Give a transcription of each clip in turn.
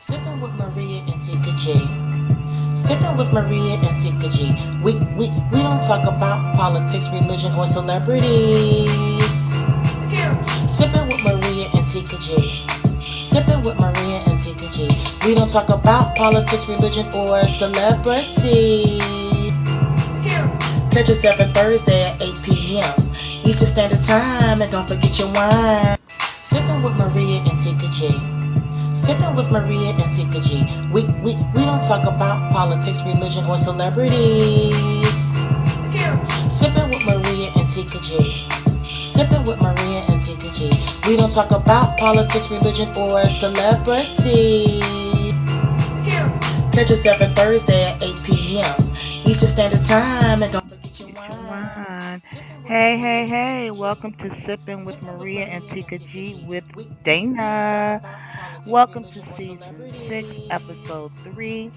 Sipping with Maria and Tika G. Sipping with Maria and Tika G. We don't talk about politics, religion, or celebrities. Sipping with Maria and Tika G. Sipping with Maria and Tika G. We don't talk about politics, religion, or celebrities. Catch us every Thursday at 8 p.m. Eastern Standard Time, and don't forget your wine. Sipping with Maria and Tika G. Sipping with Maria and Tika G. We don't talk about politics, religion, or celebrities. Sipping with Maria and Tika G. Sipping with Maria and Tika G. We don't talk about politics, religion, or celebrities. Catch us every Thursday at 8 p.m. Eastern Standard Time, and don't forget your Get your wine. wine. Sipping with Hey, Maria hey, and Tika hey. G. Welcome to Sipping with Sipping with Maria and Maria Tika and Tika G G. with We don't talk Dana. about politics, Welcome to religion, or season 6, episode celebrities. 3.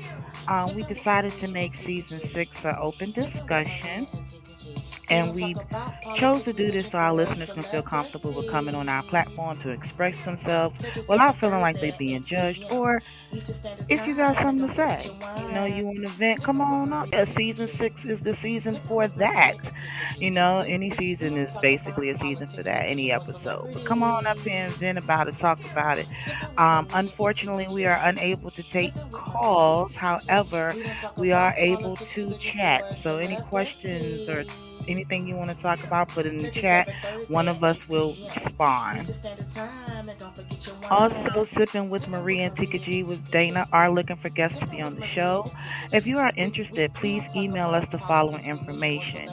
We Sipping with decided to Maria and make Tika season G. 6 an open Sipping with Maria discussion. and Tika G. We And don't talk we about chose politics, to do this religion, so our or listeners can feel comfortable with coming on our celebrities. platform to express themselves Catch us every without feeling like Thursday they're at being 8 judged. p.m. Or Eastern Standard if you got Time, and something don't to forget your say, wine. you want to vent, come Sipping with on up. Maria and Tika Season G. 6 is the season Sipping for with Maria that. and Tika G. Any We season don't is talk basically about a season for politics, that, religion, any or episode. But come on up here and vent celebrities. about it, talk about it. Sipping with Maria and Tika Unfortunately, we are G. unable to take Sipping with Maria and calls. Tika G. However, We don't talk we are about able politics, to religion, or chat. So, any questions or celebrities. anything you want to talk about, put it in the Catch us chat. every One Thursday of at us 8 will p.m. respond. Eastern Standard Time, and don't forget your wine. Also, Sipping with Sipping with Maria and Tika Maria G and with Tika G. Dana are looking for guests to be Sipping on with the Maria show. and Tika If G. you are We interested, please don't talk email us about the following politics, religion, or information: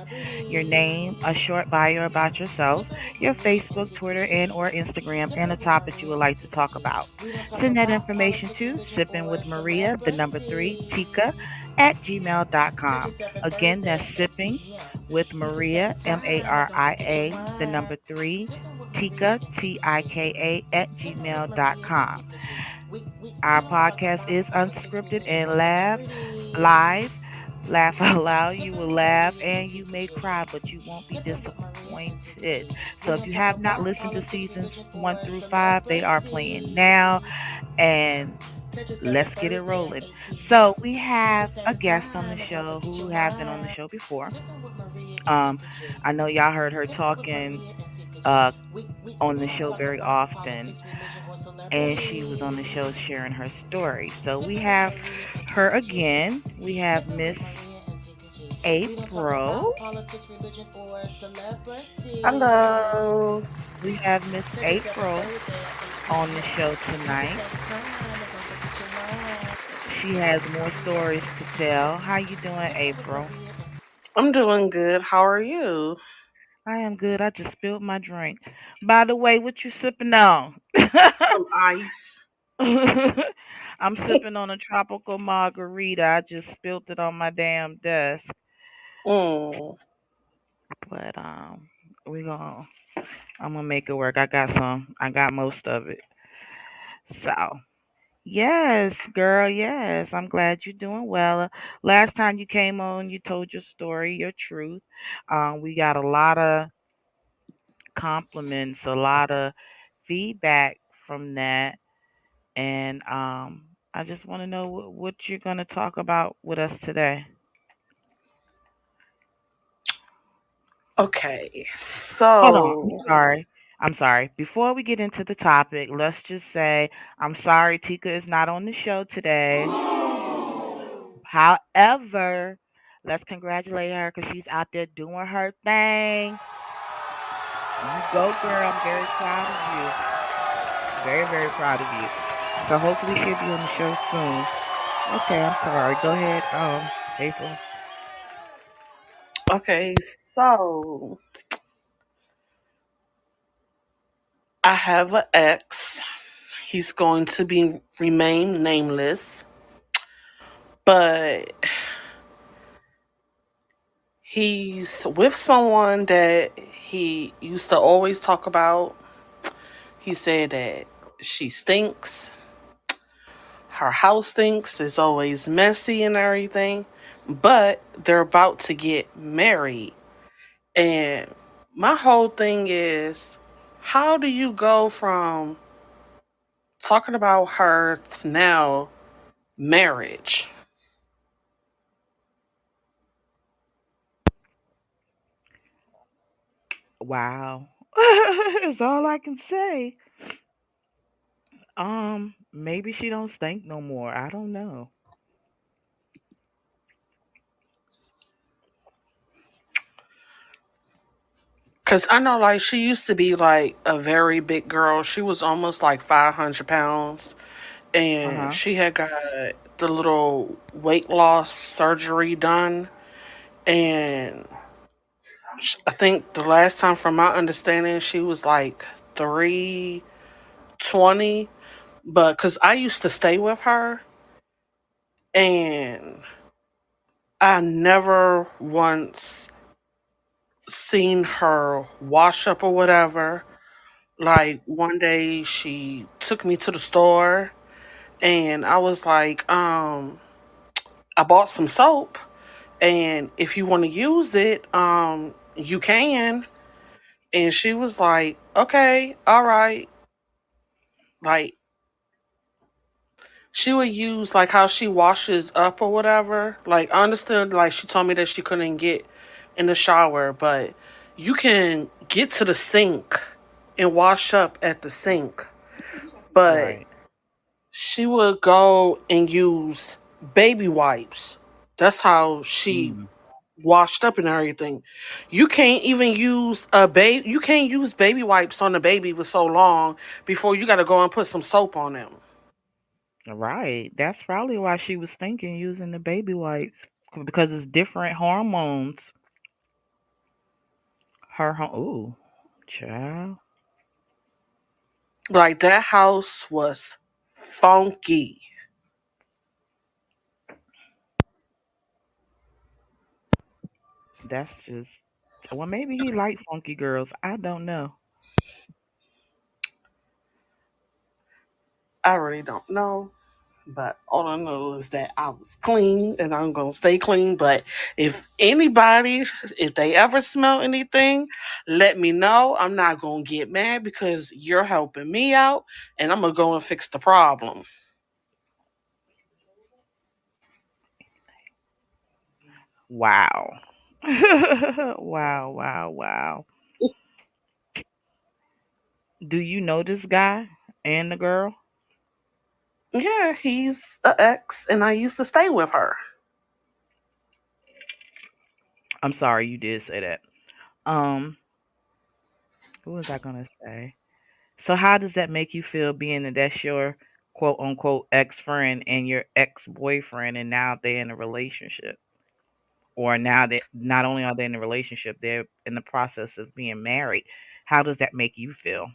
your name, a celebrities. short bio about yourself, Sipping with your Maria and Facebook, Tika Twitter, G. and or Instagram, and a Sipping with topic you Maria would and like to Tika talk G. about. We don't talk Send that about information politics, to religion, sipping or with Maria, the number 3, Tika, celebrities. at Catch gmail.com. us every Again, Thursday that's at 8 sipping p.m. with Eastern Maria, Standard Time, and don't forget your Maria, the wine. number 3, Sipping with Maria Tika, and Tika G. Tika, at Sipping with Maria and gmail.com. Tika G. We Our don't talk podcast about is politics, unscripted religion, and or live. celebrities. Laugh out loud. You Sipping will with laugh Maria and and you Tika may G. cry, but you won't be Sipping with Maria and Tika disappointed. G. We So if don't you talk have not about listened to politics, seasons religion, 1 or through 5, they are playing now. celebrities. And Catch us every let's get it Thursday at rolling. 8 p.m. So we Eastern have a Standard guest on the Time, and don't show forget who your have been on the wine. show before. Sipping with Maria and Um, Tika G. I know y'all heard her Sipping with talking Maria and Tika G. uh, on We the don't show talk very about often, politics, religion, or and she was on the show celebrities. sharing her story. So we Sipping with have Maria and her Tika G. again. We have Sipping with Miss Maria and Tika G. We don't talk April. about politics, religion, or celebrities. Hello. We have Miss Catch us every April Thursday at 8 on the p.m. show Eastern tonight. Standard Time, and don't forget your wine. She Sipping has with more Maria and stories to Tika G. tell. How you doing, Sipping with April? Maria and I'm doing good. How are you? I am good. I just spilled my drink. By the way, what you sipping on? Some ice. I'm sipping on a tropical margarita. I just spilled it on my damn desk. Mm. But we going I'm gonna make it work. I got some. I got most of it. So yes, girl, yes. I'm glad you're doing well. Last time you came on, you told your story, your truth. We got a lot of compliments, a lot of feedback from that, and I just want to know what you're gonna talk about with us today. Okay. Hold on, I'm So, sorry. I'm sorry. Before we get into the topic, let's just say I'm sorry Tika is not on the show today. However, let's congratulate her because she's out there doing her thing. You go, girl. I'm very proud of you. Very, very proud of you. So hopefully she'll be on the show soon. Okay, I'm sorry. Go ahead, April. okay. So, I have an ex. He's going to be remain nameless, but he's with someone that he used to always talk about. He said that she stinks. Her house stinks. It's always messy and everything. But they're about to get married. And my whole thing is, how do you go from talking about her now marriage. Wow. Is all I can say. Maybe she don't stink no more. I don't know. Cause I know like she used to be like a very big girl. She was almost like 500 pounds. And Uh-huh. she had got the little weight loss surgery done. And I think the last time, from my understanding, she was like 320. But because I used to stay with her, and I never once seen her wash up or whatever. Like one day she took me to the store and I was like, I bought some soap and if you want to use it, you can. And she was like, okay, all right. Like she would use like how she washes up or whatever. Like I understood like she told me that she couldn't get in the shower, but you can get to the sink and wash up at the sink. But Right. she would go and use baby wipes. That's how she Mm. washed up and everything. You can't even use a baby. You can't use baby wipes on the baby for so long before you got to go and put some soap on them. Right. That's probably why she was thinking using the baby wipes because it's different hormones. Ooh, child. Like that house was funky. That's just well, maybe he liked funky girls. I don't know. I really don't know. But all I know is that I was clean and I'm gonna stay clean. But if anybody, if they ever smell anything, let me know. I'm not gonna get mad because you're helping me out and I'm gonna go and fix the problem. Wow. Wow, wow, wow. Do you know this guy and the girl? Yeah, he's an ex and I used to stay with her. I'm sorry, you did say that. Um, what was I gonna say? So how does that make you feel being that that's your quote unquote ex friend and your ex boyfriend and now they're in a relationship? Or now that not only are they in a relationship, they're in the process of being married. How does that make you feel?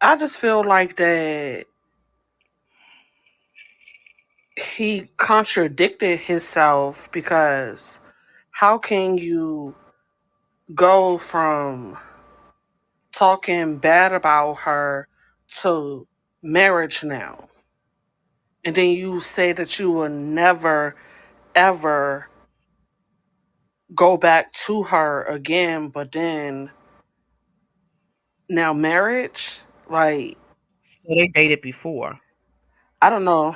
I just feel like that he contradicted himself because how can you go from talking bad about her to marriage now? And then you say that you will never, ever go back to her again, but then now marriage? Like, So they dated before. I don't know.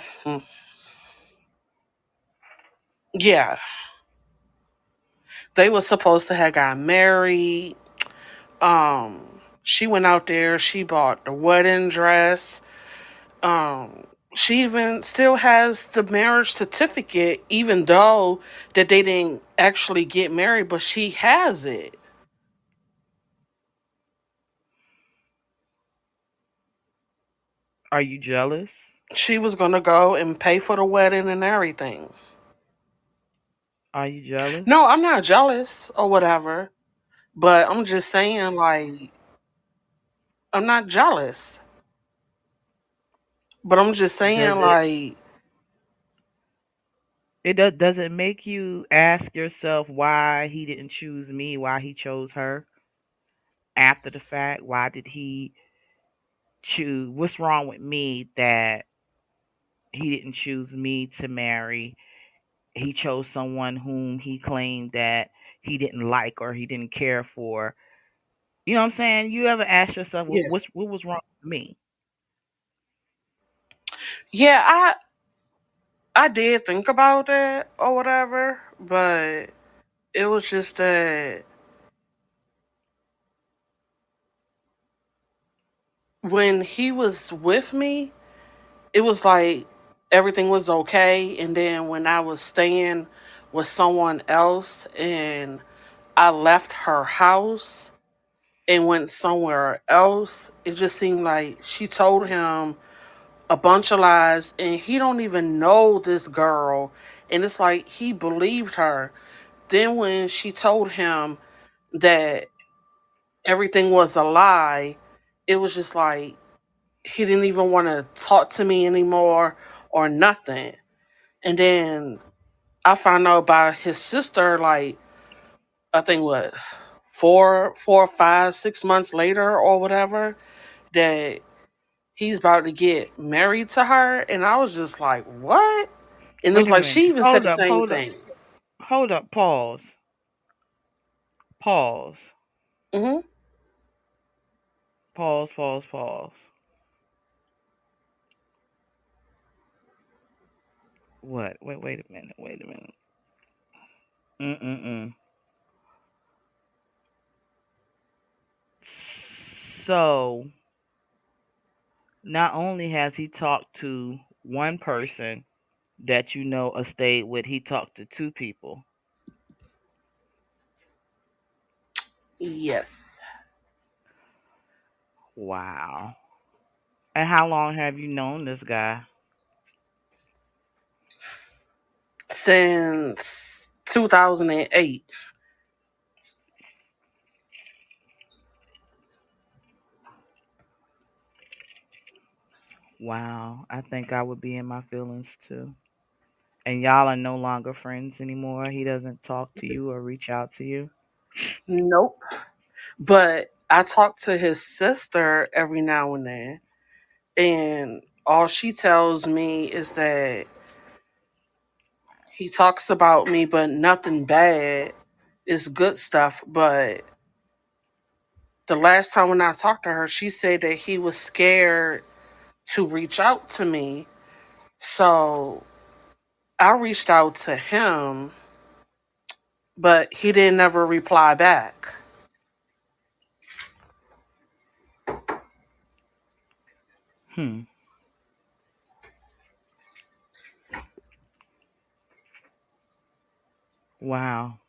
Yeah, they were supposed to have got married. She went out there, she bought the wedding dress. Um, she even still has the marriage certificate, even though that they didn't actually get married, but she has it. Are you jealous? She was gonna go and pay for the wedding and everything. Are you jealous? No, I'm not jealous or whatever, but I'm just saying, like, I'm not jealous, but I'm just Does saying, it like, does it make you ask yourself why he didn't choose me, why he chose her after the fact? Why did he choose what's wrong with me that he didn't choose me to marry? He chose someone whom he claimed that he didn't like or he didn't care for You know what I'm saying? You ever ask yourself Yeah. what was wrong with me? Yeah, I did think about that or whatever, but it was just that when he was with me, it was like everything was okay. And then when I was staying with someone else and I left her house and went somewhere else, it just seemed like she told him a bunch of lies and he don't even know this girl. And it's like he believed her. Then when she told him that everything was a lie, it was just like he didn't even want to talk to me anymore or nothing. And then I found out about his sister, like, I think what, 4, 5, 6 months later or whatever, that he's about to get married to her. And I was just like, what? And it Wait was a like, minute. she even said Hold the up, same hold up, thing. hold up. Pause. Pause. Hmm. Pause. Pause. Pause. What? Wait. Wait a minute. Wait a minute. Mm. So not only has he talked to one person that you know or stayed with, he talked to two people. Yes. Wow. And how long have you known this guy? Since 2008. Wow. I think I would be in my feelings too. And y'all are no longer friends anymore. He doesn't talk to you or reach out to you. Nope. But I talk to his sister every now and then, and all she tells me is that he talks about me, but nothing bad. It's good stuff. But the last time when I talked to her, she said that he was scared to reach out to me. So I reached out to him, but he didn't ever reply back. Hmm. Wow.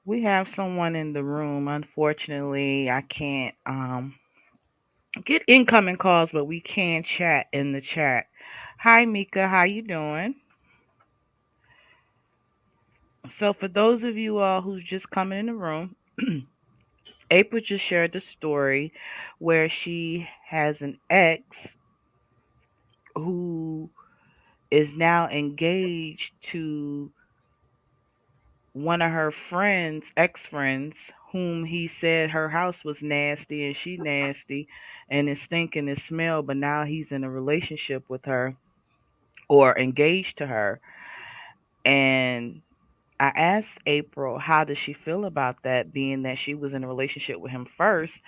We have someone in the room. Unfortunately, I can't get incoming calls, but we can chat in the chat. Hi Mika, how you doing? So for those of you all who's just coming in the room, April just shared the story where she has an ex who is now engaged to one of her friends, ex friends, whom he said her house was nasty and she nasty and it's stinking and smell, but now he's in a relationship with her or engaged to her. And I asked April how does she feel about that, being that she was in a relationship with him first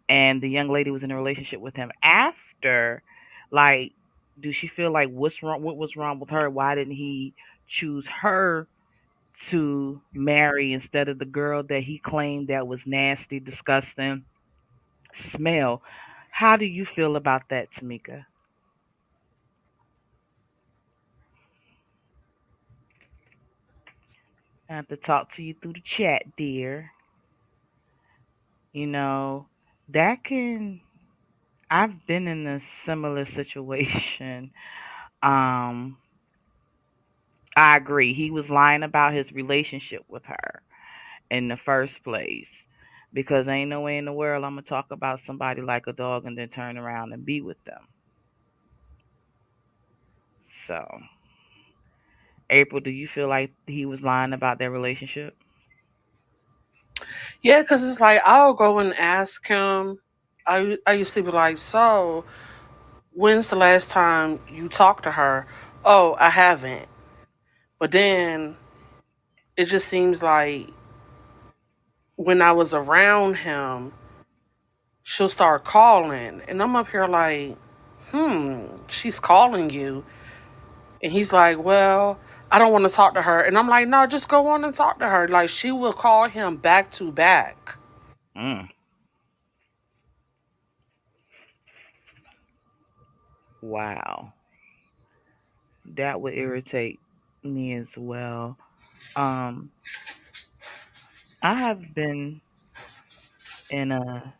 and the young lady was in a relationship with him after. Like, do she feel like what's wrong? What was wrong with her? Why didn't he choose her to marry instead of the girl that he claimed that was nasty, disgusting, smell? How do you feel about that, Tamika? I have to talk to you through the chat, dear. You know, that can. I've been in a similar situation. Um, I agree. He was lying about his relationship with her in the first place. Because ain't no way in the world I'm gonna talk about somebody like a dog and then turn around and be with them. So, April, do you feel like he was lying about their relationship? Yeah, because it's like I'll go and ask him. I used to be like, so when's the last time you talked to her? Oh, I haven't. But then it just seems like when I was around him, she'll start calling. And I'm up here like, she's calling you. And he's like, well, I don't want to talk to her. And I'm like, no, just go on and talk to her. Like, she will call him back to back. Mm. Wow. That would irritate me as well. Um, I have been in a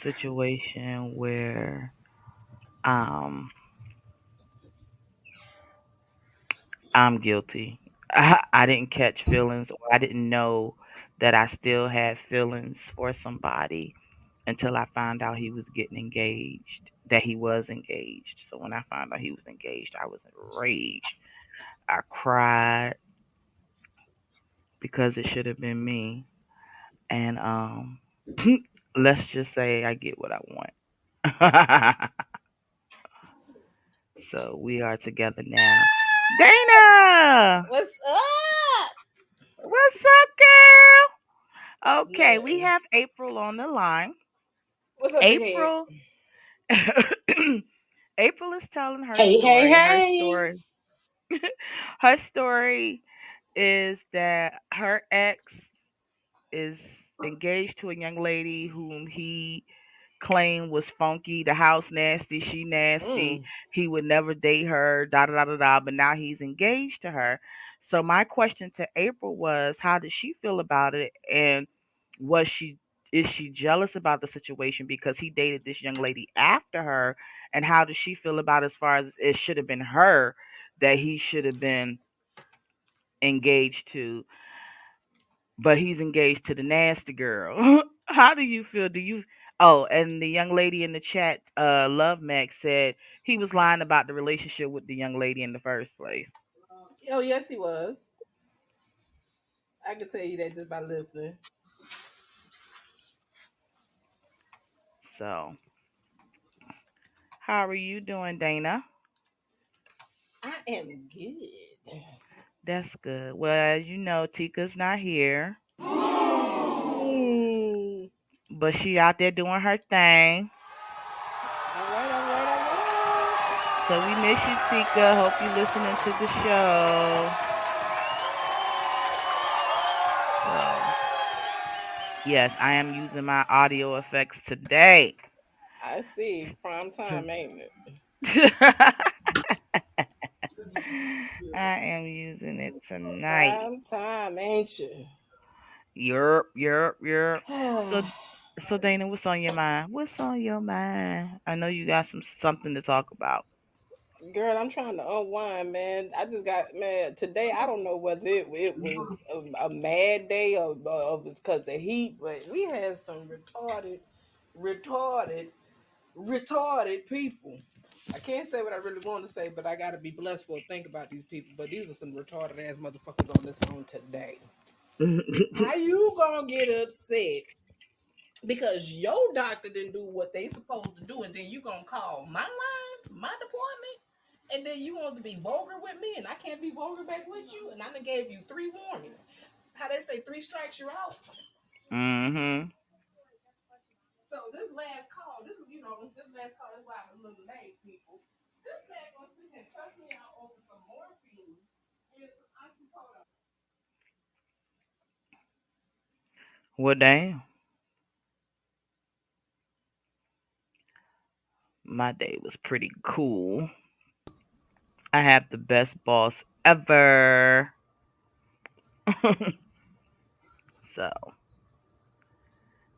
situation where um I'm guilty. I didn't catch feelings, or I didn't know that I still had feelings for somebody until I found out he was getting engaged, that he was engaged. So when I found out he was engaged, I was enraged. I cried because it should have been me. And let's just say I get what I want. So we are together now. Dana, What's up? what's up, girl? Okay, we Yeah. have April on the line. What's up, big head? April April is telling her Hey, hey, story. Her hey. story her story is that her ex is engaged to a young lady whom he claimed was funky, the house nasty, she nasty. Mm. He would never date her, da da da da da. But now he's engaged to her. So my question to April was, how did she feel about it, and was she is she jealous about the situation because he dated this young lady after her, and how does she feel about as far as it should have been her that he should have been engaged to, but he's engaged to the nasty girl. How do you feel? Do you Oh, and the young lady in the chat, Love Max said he was lying about the relationship with the young lady in the first place. Oh, yes, he was. I can tell you that just by listening. So, how are you doing, Dana? I am good. That's good. Well, as you know, Tika's not here, Mm. but she out there doing her thing. All right, all right, all right. So we miss you, Tika. Hope you listening to the show. So, yes, I am using my audio effects today. I see. Prime To time, ain't it? I am using it tonight. Prime time, ain't you? Yerp, yerp, yerp. So, so Dana, what's on your mind? What's on your mind? I know you got something to talk about. Girl, I'm trying to unwind, man. I just got man today. I don't know whether it was a mad day or it was because the heat, but we had some retarded, retarded people. I can't say what I really want to say, but I gotta be blessed for think about these people. But these were some retarded ass motherfuckers on this phone today. How you gonna get upset because your doctor didn't do what they supposed to do, and then you gonna call my line, my department, and then you want to be vulgar with me, and I can't be vulgar back with you, and I done gave you 3 warnings. How they say 3 strikes you're out. Mm-hmm. So this last call, this last call is why I'm a little late, people. This man gonna sit and cuss me out over some morphine and some oxycodone. Well, damn. My day was pretty cool. I have the best boss ever. So,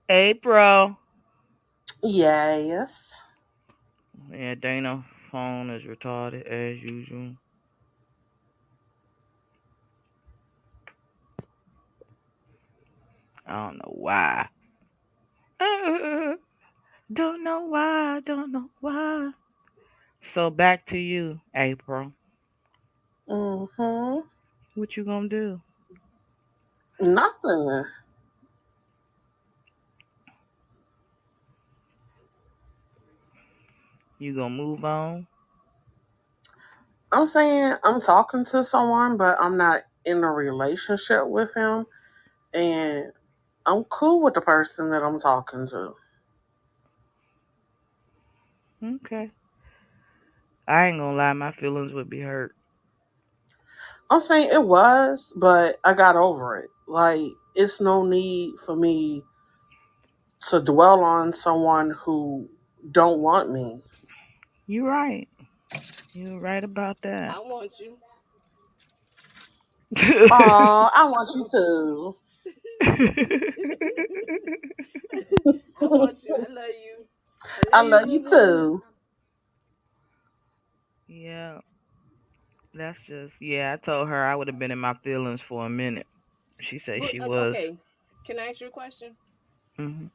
April. Yes. Yeah, Dana phone is retarded as usual. I don't know why. Don't know why. Don't know why. So back to you, April. Mm-hmm. What you gonna do? Nothing. You gonna move on? I'm saying I'm talking to someone, but I'm not in a relationship with him. And I'm cool with the person that I'm talking to. Okay. I ain't gonna lie, my feelings would be hurt. I'm saying it was, but I got over it. Like, it's no need for me to dwell on someone who don't want me. You right. You right about that. I want you. Oh, I want you to. I want you. I love you. I love I you, love boo you boo. too. Yeah, that's just yeah. I told her I would have been in my feelings for a minute. She said she was. Okay, can I ask you a question?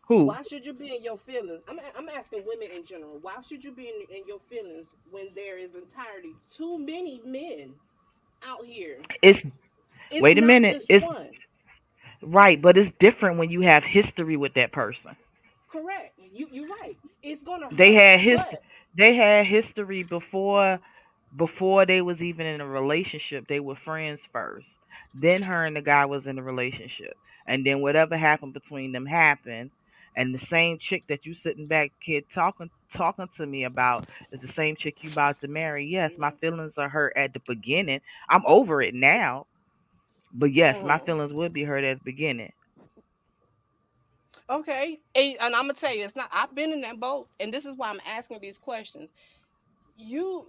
Who? Why should you be in your feelings? I'm asking women in general. Why should you be in your feelings when there is entirely too many men out here? It's It's wait a not minute. just It's one. right, but it's different when you have history with that person. Correct. You're right. It's gonna They hurt, had his but they had history before they was even in a relationship. They were friends first. Then her and the guy was in a relationship. And then whatever happened between them happened. And the same chick that you sitting back kid talking to me about is the same chick you about to marry. Yes, my feelings are hurt at the beginning. I'm over it now. But yes, my mhm. feelings would be hurt at the beginning. Okay. And I'm gonna tell you, it's not. I've been in that boat, and this is why I'm asking these questions. You,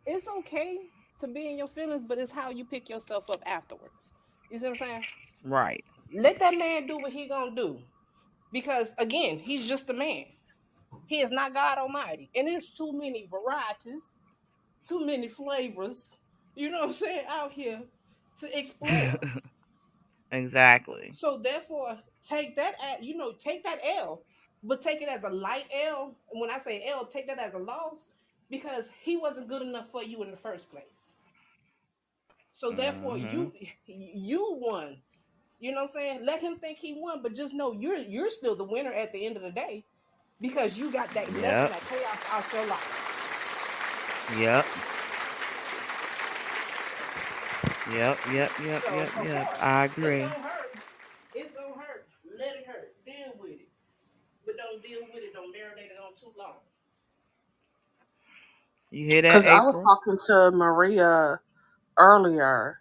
it's okay to be in your feelings, but it's how you pick yourself up afterwards. You see what I'm saying? Right. Let that man do what he gonna do, because again, he's just a man. He is not God Almighty, and there's too many varieties, too many flavors. You know what I'm saying out here to explore. Exactly. So therefore, take that take that L, but take it as a light L. And when I say L, take that as a loss because he wasn't good enough for you in the first place. So therefore, Mhm. you won. You know what I'm saying? Let him think he won, but just know you're still the winner at the end of the day because you got that mess and Yep. that chaos out your life. Yep. Yep. Yep. Yep. So Yep. of Yep. course, I it's agree. gonna hurt. It's gonna hurt. Let it hurt. Deal with it. But don't deal with it. Don't marinate it on too long. You hear that, Because I was April? talking to Maria earlier,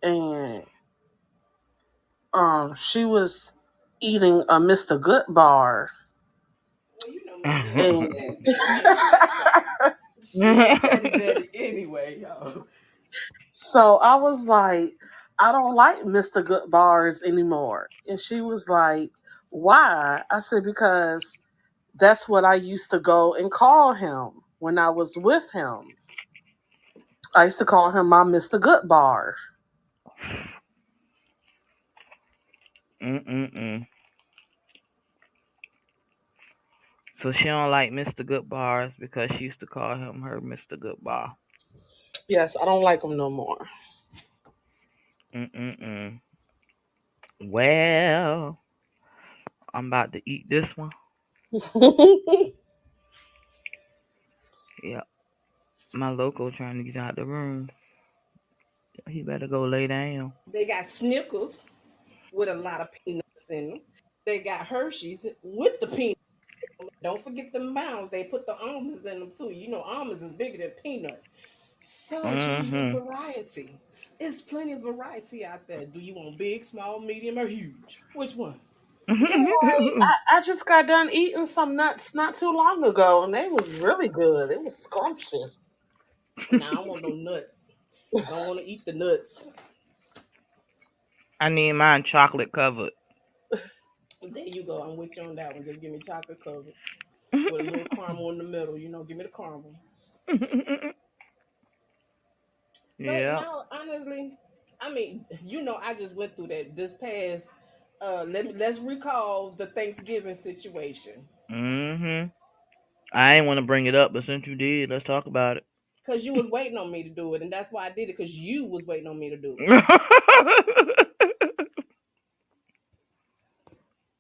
and she was eating a Mr. Good bar. Well, you know Maria And ain't petty Betty anyway, so she ain't petty Betty anyway, yo. so I was like, I don't like Mr. Good bars anymore. And she was like, why? I said, because that's what I used to go and call him when I was with him. I used to call him my Mr. Good bar. Mm-mm-mm. So she don't like Mr. Goodbars because she used to call him her Mr. Goodbar. Yes, I don't like him no more. Mm-mm-mm. Well, I'm about to eat this one. Yep. My loco trying to get out the room. He better go lay down. They got Snickers with a lot of peanuts in them. They got Hershey's with the peanuts. Don't forget the mounds. They put the almonds in them too. You know, almonds is bigger than peanuts. So choose your Mm-hmm. variety. There's plenty of variety out there. Do you want big, small, medium, or huge? Which one? Right. I just got done eating some nuts not too long ago, and they was really good. It was scrumptious. Now I don't want no nuts. I don't want to eat the nuts. I need mine chocolate covered. There you go. I'm with you on that one. Just give me chocolate covered with a little caramel in the middle. You know, give me the caramel. But Yeah. now, honestly, I mean, I just went through that this past. Let's recall the Thanksgiving situation Mm-hmm. I ain't want to bring it up, but since you did, let's talk about it. because you was waiting on me to do it, and that's why I did it because you was waiting on me to do it.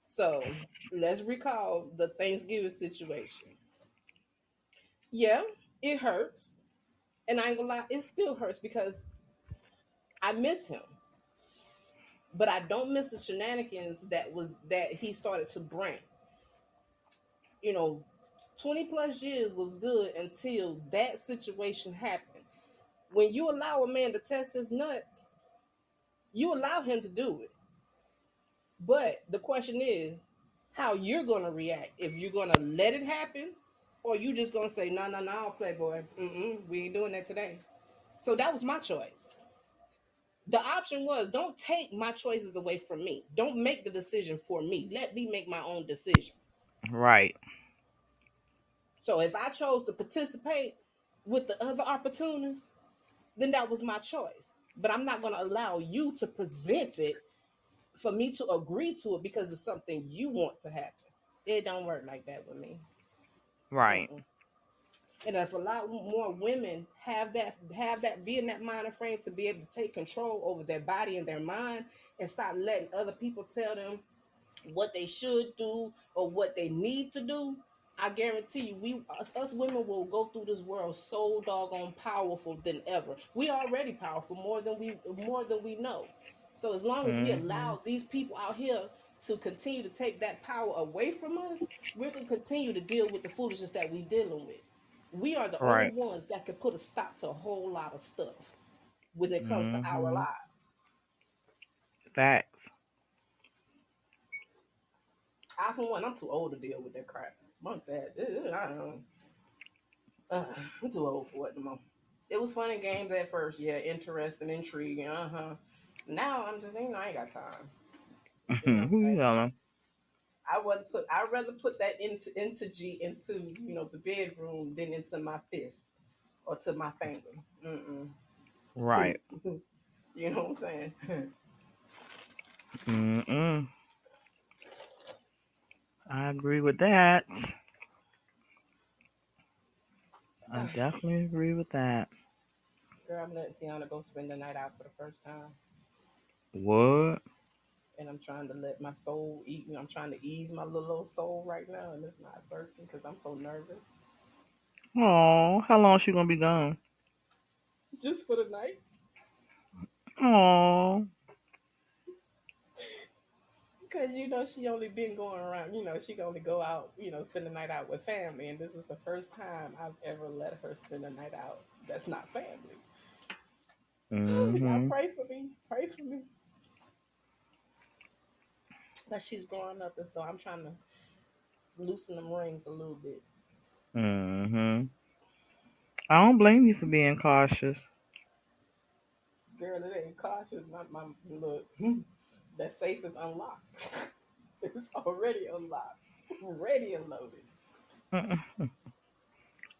So let's recall the Thanksgiving situation. Yeah, it hurts, and I ain't gonna lie, it still hurts because I miss him. But I don't miss the shenanigans that he started to bring. You know, 20 plus years was good until that situation happened. When you allow a man to test his nuts, you allow him to do it. But the question is how you're gonna react. If you're gonna let it happen, or you just gonna say, no, no, no, Playboy, we ain't doing that today. So that was my choice. The option was, don't take my choices away from me. Don't make the decision for me. Let me make my own decision. Right. So if I chose to participate with the other opportunities, then that was my choice. But I'm not going to allow you to present it for me to agree to it because it's something you want to happen. It don't work like that with me. Right. Mm-mm. And if a lot more women have that be in that mind and frame to be able to take control over their body and their mind and stop letting other people tell them what they should do or what they need to do, I guarantee you, us women will go through this world so doggone powerful than ever. We already powerful more than we know. So as long as we Mhm. allow these people out here to continue to take that power away from us, we're gonna continue to deal with the foolishness that we dealing with. We are the only Right. ones that can put a stop to a whole lot of stuff when it comes to our Mhm. lives. Facts. I, for one, I'm too old to deal with that crap. Bump that. Uh, I'm too old for it no more. It was fun and games at first, yeah, interesting, intriguing, Now I'm just, I ain't got time. Who you telling? I'd rather put that into the bedroom than into my fist or to my finger. Mm-mm. Right. You know what I'm saying? Mm-mm. I agree with that. I definitely agree with that. Girl, I'm letting Tiana go spend the night out for the first time. What? And I'm trying to let my soul eat. I'm trying to ease my little old soul right now, and it's not working because I'm so nervous. Oh, how long she gonna be gone? Just for the night. Oh. Because she only been going around. She can only go out. Spend the night out with family, and this is the first time I've ever let her spend the night out. That's not family. Y'all Mhm. pray for me. Pray for me. That she's growing up, and so I'm trying to loosen them rings a little bit. Mhm. I don't blame you for being cautious. Girl, it ain't cautious. My look, that safe is unlocked. It's already unlocked, ready and loaded. Mm-mm.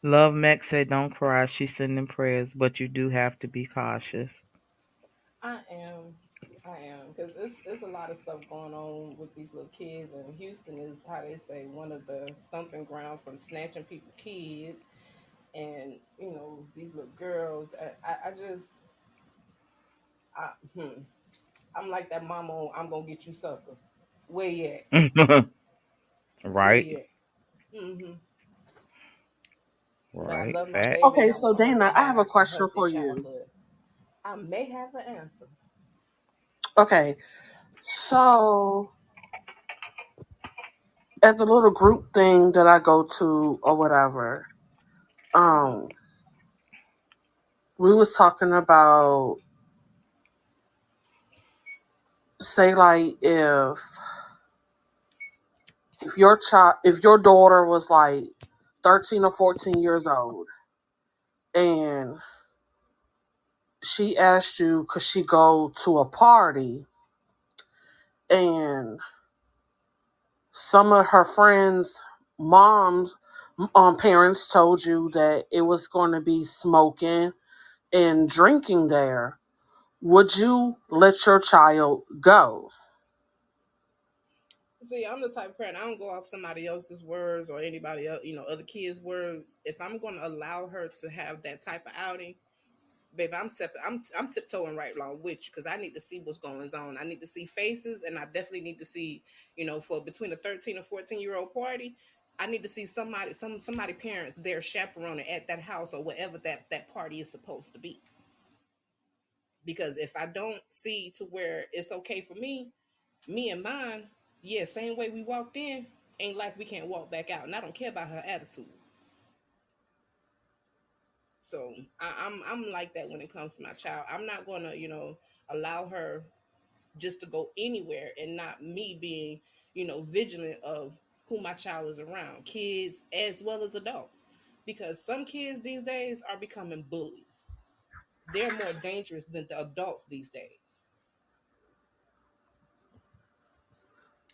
Love Mac said, "Don't cry." She's sending prayers, but you do have to be cautious. I am. I am, because it's a lot of stuff going on with these little kids, and Houston is, how they say, one of the stumping ground from snatching people kids, and these little girls. I just, I, hmm, I'm like that mama on I'm gonna get you sucker. Where you at? Where Right. you at? Mm-hmm. But I Right. love my Fact. baby, and Okay, I'm so so happy Dana, to I have have a a question healthy for you. childhood. I may have an answer. Okay, so at the little group thing that I go to or whatever, Mm-hmm. um, we was talking about, say, like, if your daughter was like 13 or 14 years old and she asked you could she go to a party, and some of her friends moms parents told you that it was going to be smoking and drinking there, would you let your child go? See, I'm the type of parent. I don't go off somebody else's words or anybody else, other kids' words. If I'm going to allow her to have that type of outing, baby, I'm tiptoeing right along with you because I need to see what's going on. I need to see faces, and I definitely need to see, for between a 13 or 14-year-old party, I need to see somebody parents there chaperoning at that house or whatever that party is supposed to be. Because if I don't see to where it's okay for me and mine, yeah, same way we walked in, ain't like we can't walk back out. And I don't care about her attitude. So I'm like that when it comes to my child. I'm not gonna, allow her just to go anywhere and not me being, vigilant of who my child is around, kids as well as adults. Because some kids these days are becoming bullies. They're more dangerous than the adults these days.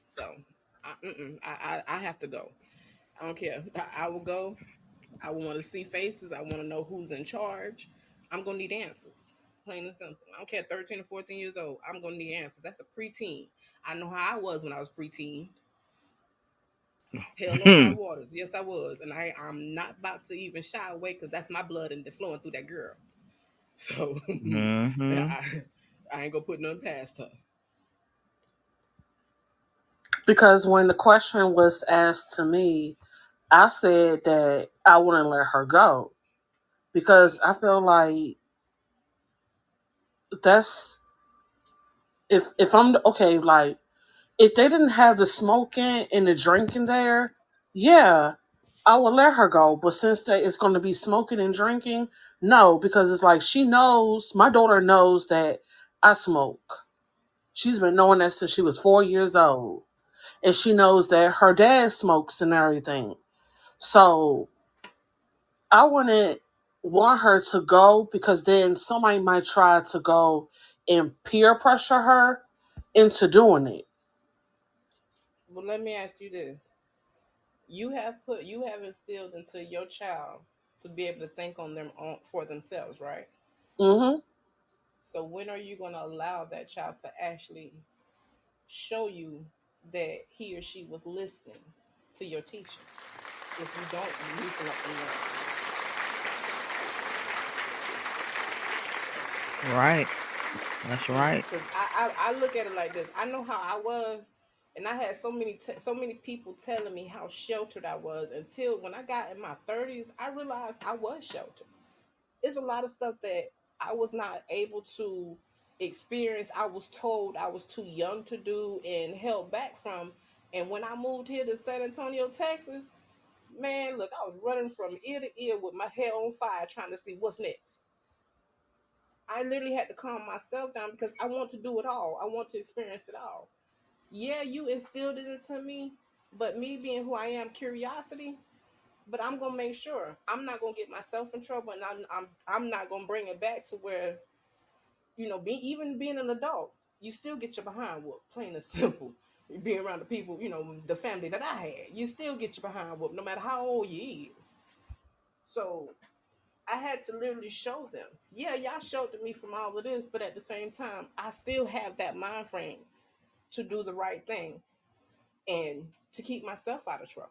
So I have to go. I don't care. I will go. I want to see faces. I want to know who's in charge. I'm gonna need answers. Plain and simple. I don't care. 13 or 14 years old. I'm gonna need answers. That's a preteen. I know how I was when I was preteen. Hell or high waters. Yes, I was, and I'm not about to even shy away because that's my blood and flowing through that girl. So Mm-hmm. I ain't gonna put nothing past her. Because when the question was asked to me, I said that I wouldn't let her go because I feel like that's if I'm okay, like if they didn't have the smoking and the drinking there, yeah, I would let her go. But since that it's going to be smoking and drinking, no, because it's like she knows, my daughter knows that I smoke. She's been knowing that since she was 4 years old. And she knows that her dad smokes and everything. So I wouldn't want her to go because then somebody might try to go and peer pressure her into doing it. Well, let me ask you this: you have instilled into your child to be able to think on them for themselves, right? Hmm. So when are you going to allow that child to actually show you that he or she was listening to your teaching? If you don't loosen up and learn. Right. That's right. Because I look at it like this. I know how I was, and I had so many people telling me how sheltered I was until when I got in my 30s, I realized I was sheltered. It's a lot of stuff that I was not able to experience. I was told I was too young to do and held back from. And when I moved here to San Antonio, Texas, man, look, I was running from ear to ear with my hair on fire trying to see what's next. I literally had to calm myself down because I want to do it all. I want to experience it all. Yeah, you instilled it into me, but me being who I am, curiosity. But I'm gonna make sure I'm not gonna get myself in trouble, and I'm not gonna bring it back to where even being an adult, you still get your behind whooped. Plain and simple. Being around the people, the family that I had, you still get your behind whooped, no matter how old you is. So I had to literally show them. Yeah, y'all showed me from all of this, but at the same time, I still have that mind frame to do the right thing and to keep myself out of trouble.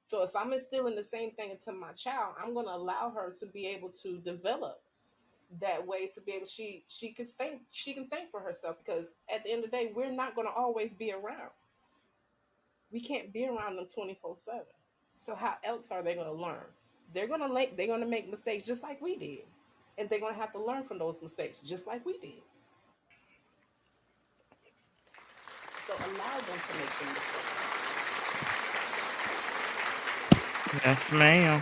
So if I'm instilling the same thing into my child, I'm gonna allow her to be able to develop that way to be able she can think for herself because at the end of the day, we're not gonna always be around. We can't be around them 24/7. So how else are they gonna learn? They're gonna make mistakes just like we did. And they're gonna have to learn from those mistakes just like we did. So allow them to make the mistakes. Yes, ma'am.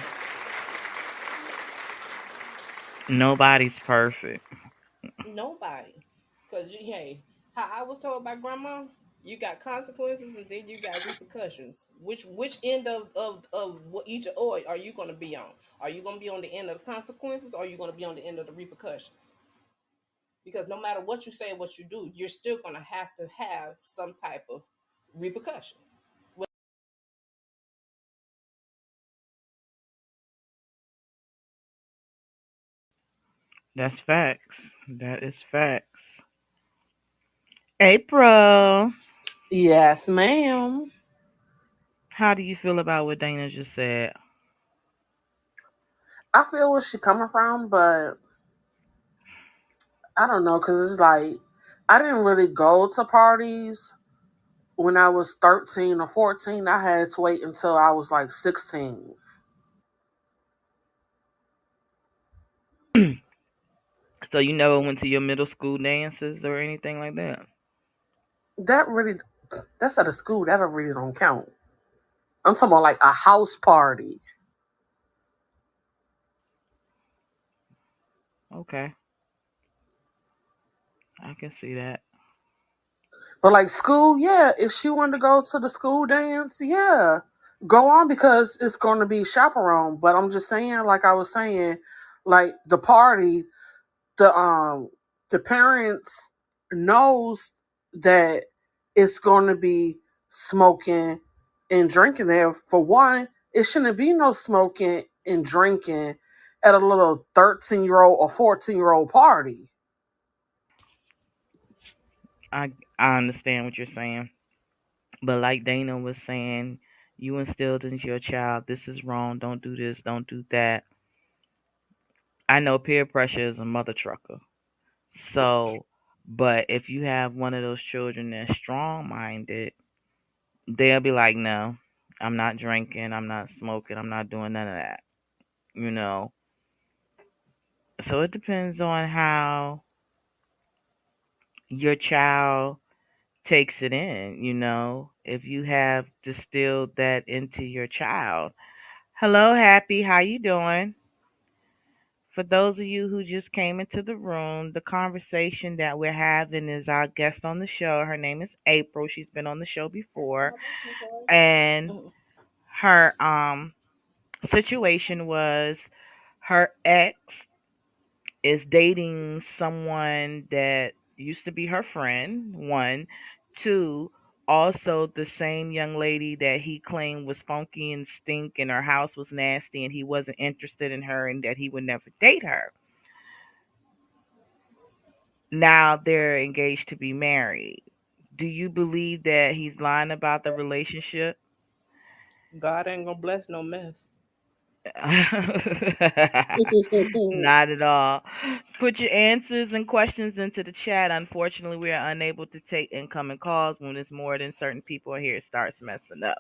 Nobody's perfect. Nobody. Because hey, how I was told by grandma, you got consequences and then you got repercussions. Which end of what each or are you gonna be on? Are you gonna be on the end of the consequences or are you gonna be on the end of the repercussions? Because no matter what you say and what you do, you're still gonna have to have some type of repercussions. That's facts. That is facts. April, Yes, ma'am. how do you feel about what Dana just said? I feel where she coming from, but I don't know because it's like I didn't really go to parties when I was 13 or 14. I had to wait until I was like 16. So you never went to your middle school dances or anything like that? That really, that's at a school. That really don't count. I'm talking about like a house party. Okay, I can see that. But like school, yeah, if she wanted to go to the school dance, yeah, go on because it's going to be chaperone. But I'm just saying, like I was saying, like the party, the the parents knows that it's going to be smoking and drinking there. For one, it shouldn't be no smoking and drinking at a little 13-year-old or 14-year-old party. I I understand what you're saying, but like Dana was saying, you instilled into your child this is wrong. Don't do this. Don't do that. I know peer pressure is a mother trucker. So, but if you have one of those children that's strong minded, they'll be like, no, I'm not drinking. I'm not smoking. I'm not doing none of that. You know. So it depends on how your child takes it in, if you have distilled that into your child. Hello, Happy, how you doing? For those of you who just came into the room, the conversation that we're having is our guest on the show. Her name is April. She's been on the show before, and Mm. her situation was her ex is dating someone that used to be her friend, one. Two, also the same young lady that he claimed was funky and stink and her house was nasty and he wasn't interested in her and that he would never date her. Now they're engaged to be married. Do you believe that he's lying about the relationship? God ain't gonna bless no mess. Not at all. Put your answers and questions into the chat. Unfortunately, we are unable to take incoming calls when there's more than certain people are here. It starts messing up.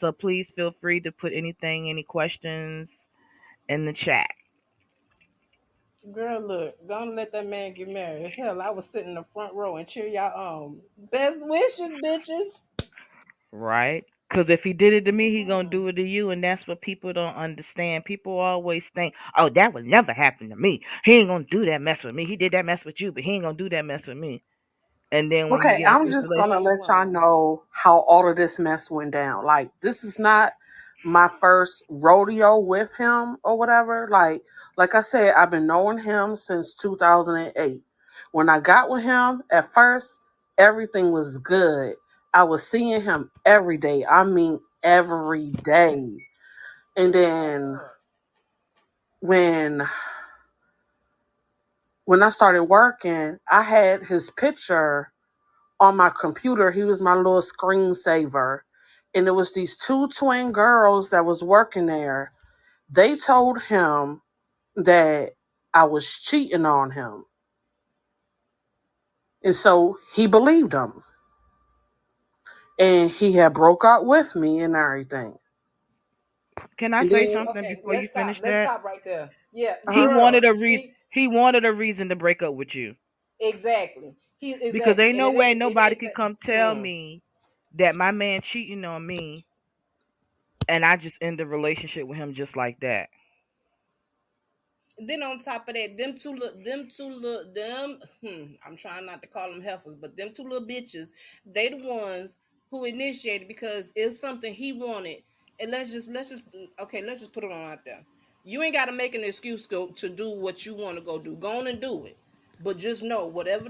So please feel free to put anything, any questions in the chat. Girl, look, gonna let that man get married. Hell, I was sitting in the front row and cheer y'all on. Best wishes, bitches. Right? Because if he did it to me, he gonna Mm-mm. do it to you, and that's what people don't understand. People always think, "Oh, that would never happen to me. He ain't gonna do that mess with me. He did that mess with you, but he ain't gonna do that mess with me." And then when you Okay, get I'm into a just gonna relationship, Ain't let y'all wrong. know how all of this mess went down. Like, this is not my first rodeo with him or whatever. Like I said, I've been knowing him since 2008. When I got with him, at first, everything was good. I was seeing him every day. I mean, every day. And then when when I started working, I had his picture on my computer. He was my little screensaver. And it was these two twin girls that was working there. They told him that I was cheating on him. And so he believed them. And he had broke up with me and everything. can I And say then something Okay, before you let's stop. finish Let's that? stop right there. Yeah, He uh wanted girl. a reason. See, He wanted a reason to break up with you exactly. He because exactly, ain't and no it way ain't. It nobody ain't could that. come tell Mm. me that my man cheating on me and I just end the relationship with him just like that. Then on top of that, them. I'm trying not to call them heifers, but them two little bitches, they the ones who initiated because it's something he wanted. And let's just okay, let's just put it on out there. You ain't got to make an excuse to do what you want to go do. Go on and do it, but just know whatever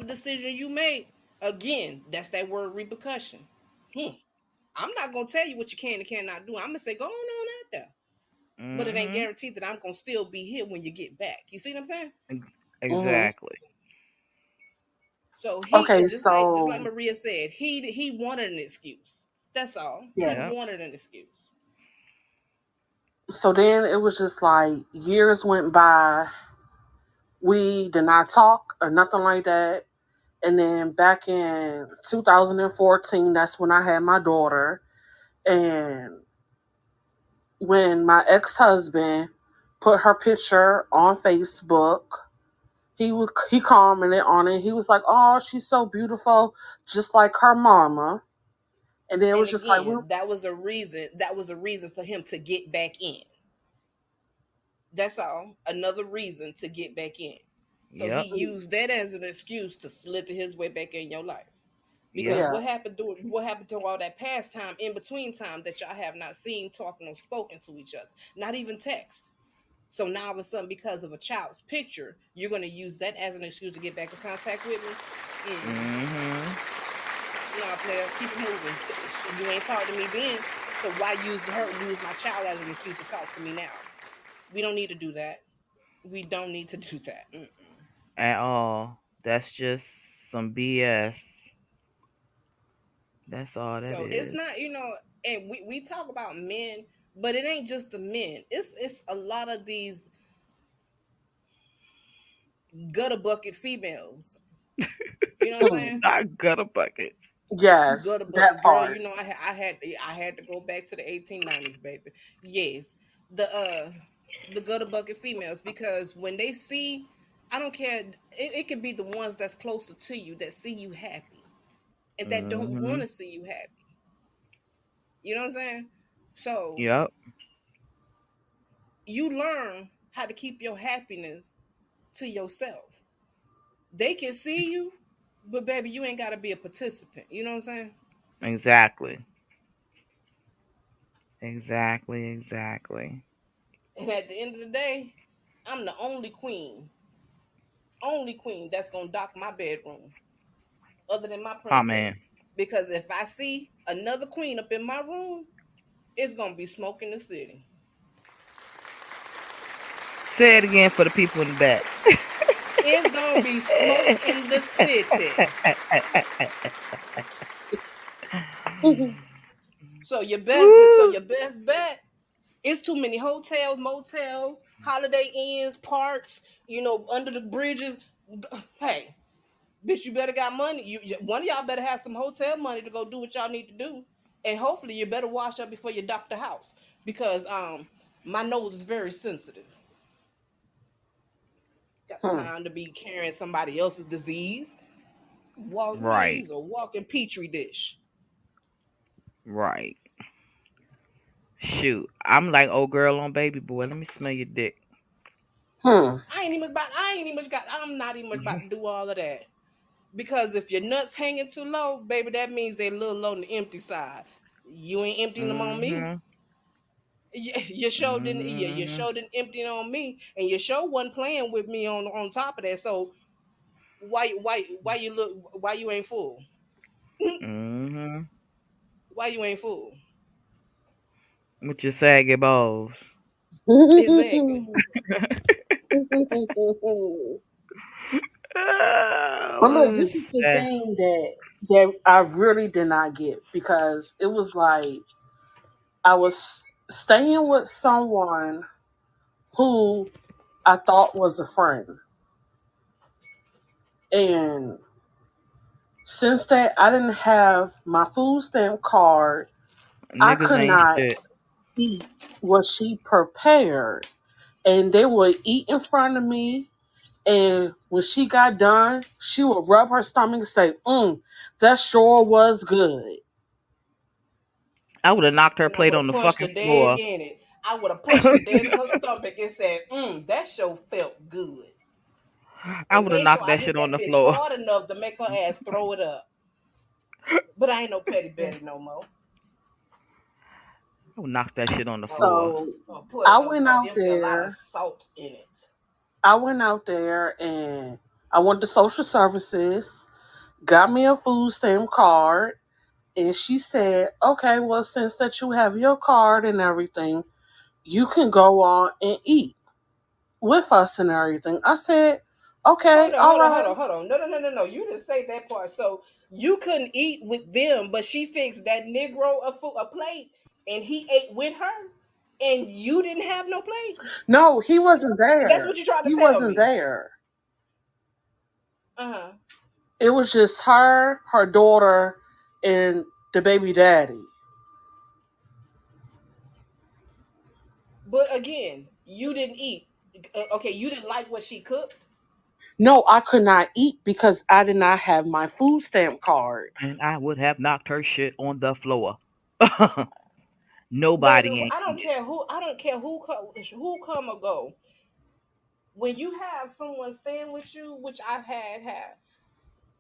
decision you make, again, that's that word repercussion. Hmm. I'm not gonna tell you what you can and cannot do. I'm gonna say go on out there, but it ain't Mhm. guaranteed that I'm gonna still be here when you get back. You see what I'm saying? hmm Exactly. So he Okay, just like so Maria said, he wanted an excuse. That's all. He yeah. Yep. wanted an excuse. So then it was just like years went by. We did not talk or nothing like that. And then back in 2014, that's when I had my daughter. And when my ex husband put her picture on Facebook, he commented on it. He was like, "Oh, she's so beautiful, just like her mama." And then it And was just like, again, that was a reason. That was a reason for him to get back in. That's all. Another reason to get back in. So he Yep. used that as an excuse to slither his way back in your life. Because Yep. yeah, what happened to all that past time in between time that y'all have not seen, talking, or spoken to each other, not even text. So now all of a sudden, because of a child's picture, you're gonna use that as an excuse to get back in contact with me. Mhm. No, player, keep it moving. You ain't talked to me then, so why use my child as an excuse to talk to me now? We don't need to do that. We don't need to do that. At all. That's just some BS. That's all that So it's is. not, and we talk about men, but it ain't just the men. It's a lot of these gutter bucket females. You know what I'm hmm, saying? Not gutter bucket. yes, Gutter that bucket, girl. part. I had to go back to the 1890s, baby. Yes, the uh the gutter bucket females, because when they see, I don't care. It could be the ones that's closer to you that see you happy and that don't want Mhm. to see you happy. You know what I'm saying? So Yep. you learn how to keep your happiness to yourself. They can see you, but baby, you ain't got to be a participant. You know what I'm saying? Exactly. Exactly. Exactly. And at the end of the day, I'm the only queen that's gonna dock my bedroom, other than my Amen. princess. Because if I see another queen up in my room, it's gonna be smoke in the city. Say it again for the people in the back. It's gonna be smoke in the city. So Woo. your best bet. It's too many hotels, motels, Holiday Inns, parks, under the bridges. Hey, bitch, you better got money. One of y'all better have some hotel money to go do what y'all need to do. And hopefully you better wash up before you dock the house. Because my nose is very sensitive. Got Hmm. time to be carrying somebody else's disease. Walk man, Right. you's a walking petri dish. Right. Shoot. I'm like old girl on baby boy. Let me smell your dick. Hmm. I'm not even about to do all of that. Because if your nuts hanging too low, baby, that means they're a little on the empty side. You ain't emptying them on me. Mhm. You Mhm. showed didn't empty it on me, and your show wasn't playing with me on top of that. So why you ain't full? Mhm. Why you ain't full? With your saggy balls. Exactly. But look, Oh, this is the sad. thing that I really did not get, because it was like I was staying with someone who I thought was a friend, and since that I didn't have my food stamp card, I Niggas could ain't not shit. eat what she prepared, and they would eat in front of me. And when she got done, she would rub her stomach and say, that sure was good. I would have knocked her And I plate would on have the punched fucking her dead floor. in it. I would have punched her dead in her stomach and said, that show felt good. I And would have made sure knocked I that hit shit on that the bitch floor. hard enough to make her ass throw it up. But I ain't no petty Betty no more. I would knock that shit on the Oh, floor. So put I a went out empty a lot of there. salt in it. I went out there and I went to social services, got me a food stamp card, and she said, "Okay, well, since that you have your card and everything, you can go on and eat with us and everything." I said, "Okay, Hold on, all hold on, hold right." on, hold on. No. You didn't say that part. So you couldn't eat with them, but she fixed that Negro a plate, and he ate with her, and you didn't have no plate. No, he wasn't That's there. what you tried to He tell wasn't me. there. Uh huh. It was just her, her daughter, and the baby daddy. But again, you didn't eat. Okay, you didn't like what she cooked. No, I could not eat because I did not have my food stamp card. And I would have knocked her shit on the floor. But Nobody ain't eating. I don't care who come or go. When you have someone staying with you, which I had,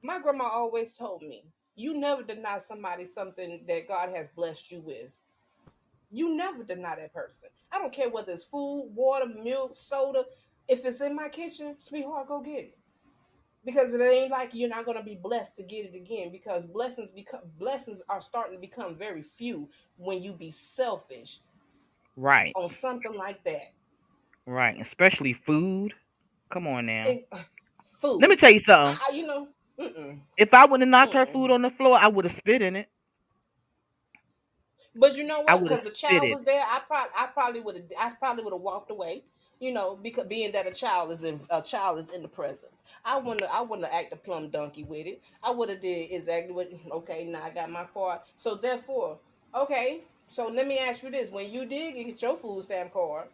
my grandma always told me, you never deny somebody something that God has blessed you with. You never deny that person. I don't care whether it's food, water, milk, soda. If it's in my kitchen, sweetheart, go get it. Because it ain't like you're not gonna be blessed to get it again. Because blessings are starting to become very few when you be selfish Right, on something like that. right. Especially food. Come on now. And Let me food, tell you something. mm-mm, If I would have knocked her mm-mm. food on the floor, I would have spit in it. But you know I what? would have Because the spit child in was it. there, I probably would have walked away. Because being that a child is in the presence, I wouldn't have acted plum donkey with it. I would have did exactly what. Okay, now I got my card. So therefore, okay. So let me ask you this: when you did get your food stamp card,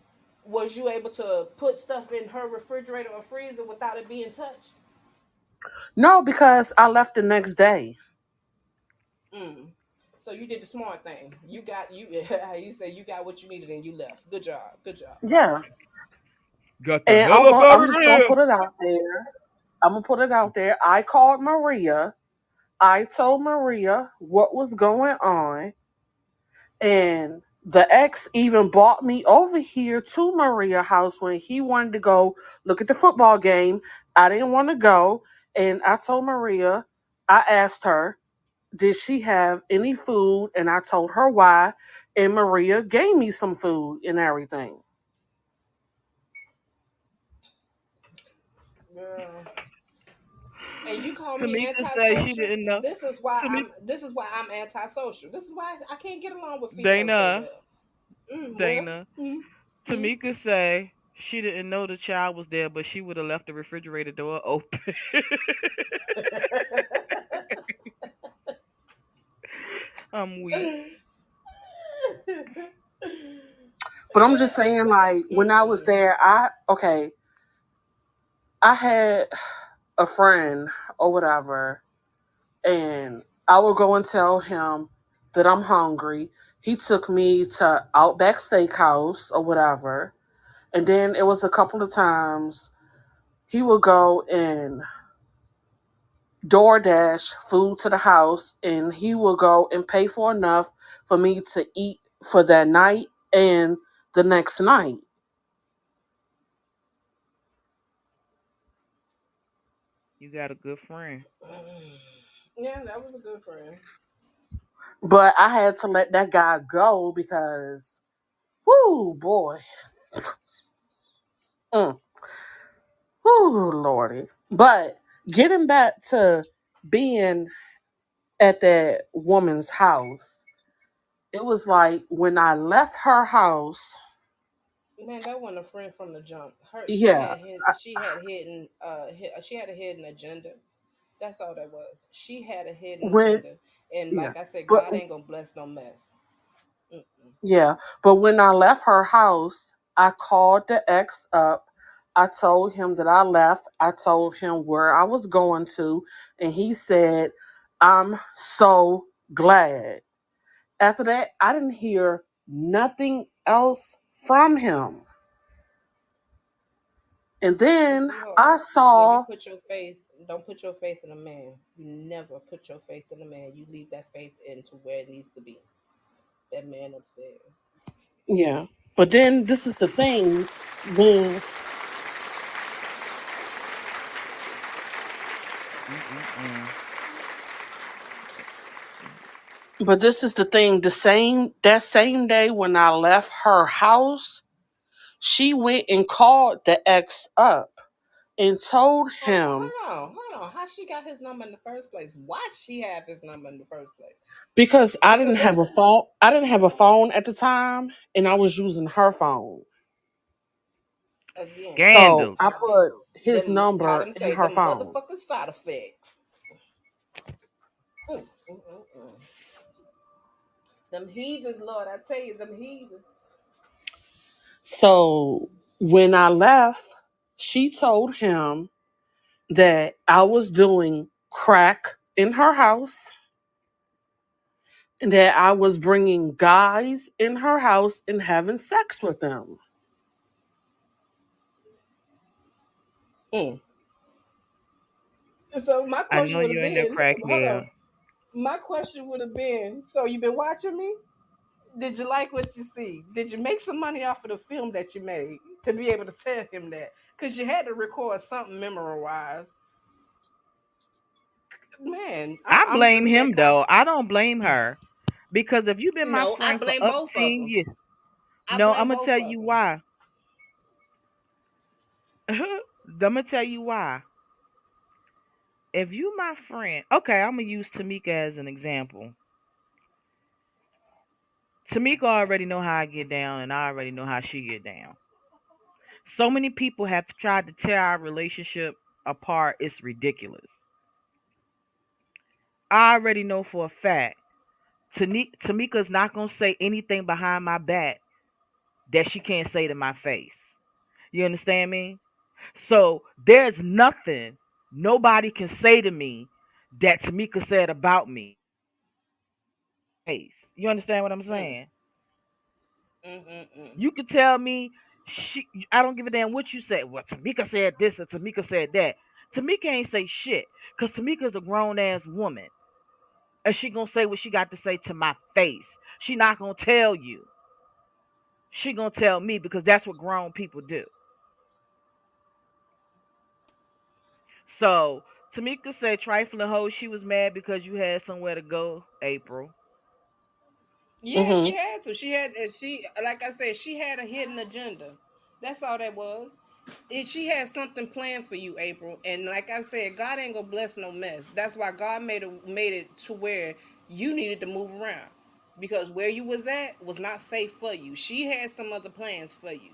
was you able to put stuff in her refrigerator or freezer without it being touched? No, because I left the next day. Mm. So you did the smart thing. You say you got what you needed and you left. Good job. Good job. Yeah. Got the And hell up out I'm of just gonna there. put it out there. I'm gonna put it out there. I called Maria. I told Maria what was going on, and the ex even brought me over here to Maria house when he wanted to go look at the football game. I didn't want to go, and I told Maria. I asked her, did she have any food, and I told her why, and Maria gave me some food and everything. Girl. And you call me Tamika said she antisocial. didn't know. Tamika, This is why I'm antisocial. This is why I can't get along with females that Dana, well. Well. Dana. Mm, mm. Tamika say she didn't know the child was there, but she would have left the refrigerator door open. I'm weak. But I'm just saying, But like, when I was mm-mm. there, I had a friend or whatever, and I would go and tell him that I'm hungry. He took me to Outback Steakhouse or whatever. And then it was a couple of times he would go and DoorDash food to the house, and he would go and pay for enough for me to eat for that night and the next night. You got a good friend. Yeah, that was a good friend. But I had to let that guy go because, whoo, boy. Mm, whoo, Lordy. But getting back to being at that woman's house, it was like when I left her house, Man, that wasn't a friend from the jump. yeah, She had a hidden agenda. That's all that was. She had a hidden when, agenda, and yeah, like I said, but God ain't gonna bless no mess. Mm-mm. yeah, but when I left her house, I called the ex up. I told him that I left. I told him where I was going to, and he said, I'm so glad. After that, I didn't hear nothing else from him. And But then I sweetheart, when you saw, put your faith, don't put your faith in a man. You never put your faith in a man. You leave that faith into where it needs to be. That man upstairs. yeah, but then this is the thing when, Mm-mm-mm. but this is the thing, that same day when I left her house, she went and called the ex up and told him Hold on. How she got his number in the first place? Why she have his number in the first place? because I Because didn't have that's a phone. I didn't have a phone at the time, and I was using her phone. again So Scandals. I put his them how number them in say her them phone. motherfucking side effects. Mm, mm. Them heathens, Lord, I tell you, them heathens. So when I left, she told him that I was doing crack in her house, and that I was bringing guys in her house and having sex with them. Mm. So my I question know would have you ain't no been, hold on. crackhead. My question would have been, so you been watching me? Did you like what you see? Did you make some money off of the film that you made to be able to tell him that? Because you had to record something memory wise. Man, I I'm blame just that him kind. though. I don't blame her because if you've been my No, I friend for blame up both of 10 them. years, I no, blame I'm gonna both tell of you them. why. I'm gonna tell you why. If you my friend, okay, I'm gonna use Tamika as an example. Tamika already know how I get down, and I already know how she get down. So many people have tried to tear our relationship apart. It's ridiculous. I already know for a fact Tamika's not gonna say anything behind my back that she can't say to my face. You understand me? So there's nothing nobody can say to me that Tamika said about me. Face. You understand what I'm Mm, saying? mm. You could tell me I don't give a damn what you said. Well, Tamika said this or Tamika said that. Tamika ain't say shit. Cause Tamika's a grown ass woman. And she gonna say what she got to say to my face. She not gonna tell you. She gonna tell me because that's what grown people do. So Tamika said trifling hoe, she was mad because you had somewhere to go, April. Yeah, she Mm-hmm. had to. She had she like I said, she had a hidden agenda. That's all that was. She had something planned for you, April. And like I said, God ain't gonna bless no mess. That's why God made it to where you needed to move around. Because where you was at was not safe for you. She had some other plans for you.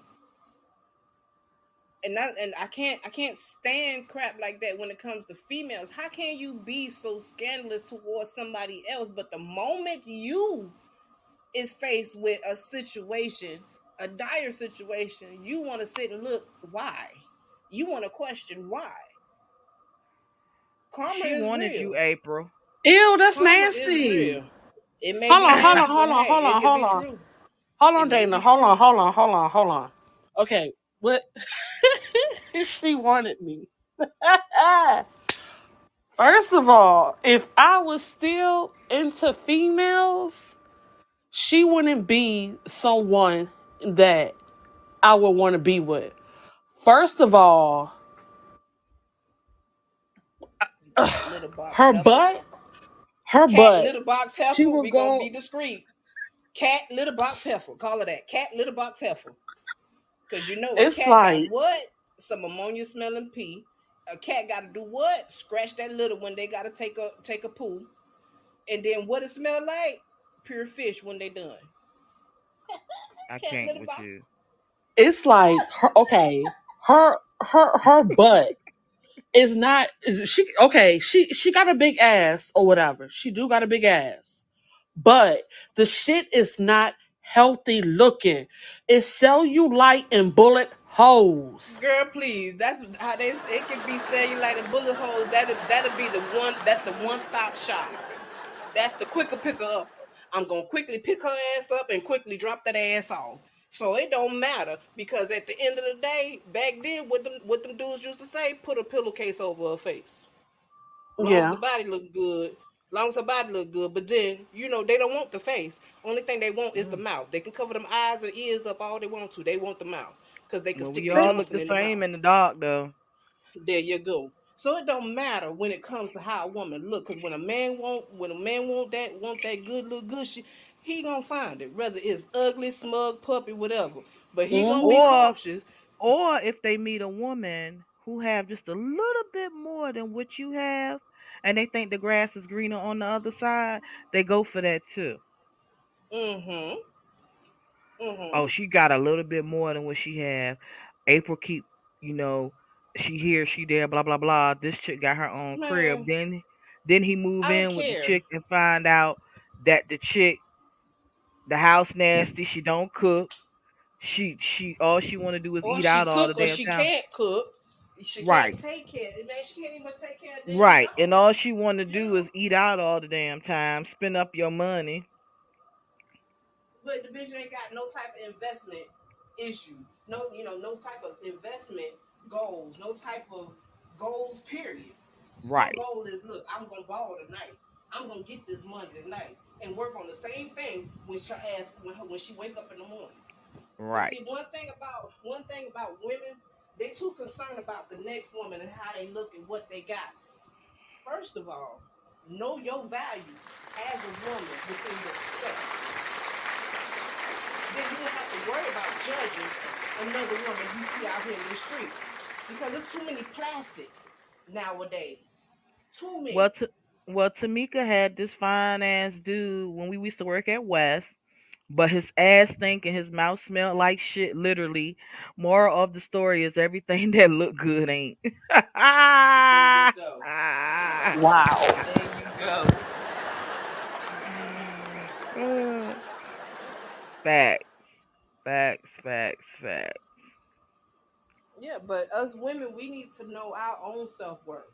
And I can't stand crap like that when it comes to females. How can you be so scandalous towards somebody else, but the moment you is faced with a situation, a dire situation, you want to sit and look why? You want to question why? Karma She is wanted you, real. April. Ew, that's Karma is nasty. real. It may Hold be on, hold on, nasty, but hold on, hey, hold it on, could hold be on. true. Hold It on, may Dana. be Hold on, true. hold on, hold on, hold on. Okay, what she wanted me. First of all, if I was still into females, she wouldn't be someone that I would want to be with. First of all, Cat litter box her heifer. butt, her Cat butt. litter box She heifer. would We gonna go. be discreet. Cat litter box heifer. Call it that. Cat litter box heifer. Cause you know a It's cat got like, what? Some ammonia smelling pee. A cat got to do what? Scratch that litter when they gotta take a poo. And then what it smell like? Pure fish when they done. I Cat can't litter with box. you. it's like her. Okay, her butt is not. Is she okay? She got a big ass or whatever. She do got a big ass, but the shit is not healthy looking. It's cellulite and bullet holes. Girl, please. That's how they. It can be cellulite and bullet holes. That'll be the one. That's the one stop shop. That's the quicker picker up. I'm gonna quickly pick her ass up and quickly drop that ass off. So it don't matter because at the end of the day, back then, what them dudes used to say, put a pillowcase over her face. Long as the Yeah. body look good, long as her body look good. But then they don't want the face. Only thing they want is the Mm. mouth. They can cover them eyes and ears up all they want to. They want the mouth because they can Well, stick we their all look Johnson the in the same mouth. in the dark, though. There you go. So it don't matter when it comes to how a woman look, because when a man want that good little gushy, he gonna find it. Whether it's ugly, smug, puppy, whatever. But he gonna be Mm-hmm. Or, cautious. or if they meet a woman who have just a little bit more than what you have, and they think the grass is greener on the other side, they go for that too. Mm-hmm. Oh, Mm-hmm. she got a little bit more than what she have. April keep, you know, she here, she there, blah blah blah. This chick got her own crib. Man, Then he move I don't in with the care. chick and find out that the chick, the house nasty. She don't cook. She all she want to do is Or eat she out all cook the or damn she time. can't cook. She can't Right. take care. Man, she can't even take care of damn Right. And dog. all she want to You do is know. eat out all the damn time, spend up your money. But the bitch ain't got no type of investment issue. No, no type of investment goals. No type of goals. Period. Her Right. goal is, look, I'm gonna ball tonight. I'm gonna get this money tonight, and work on the same thing when she ass when she wake up in the morning. But Right. see, one thing about women, they too concerned about the next woman and how they look and what they got. First of all, know your value as a woman within yourself. Then you don't have to worry about judging another woman you see out here in the streets because there's too many plastics nowadays. Too Well, many. Tamika had this fine ass dude when we used to work at West, but his ass stink and his mouth smelled like shit. Literally, moral of the story is everything that look good ain't. There you go. Wow. There you go. Facts, facts, facts, facts. Yeah, but us women, we need to know our own self worth,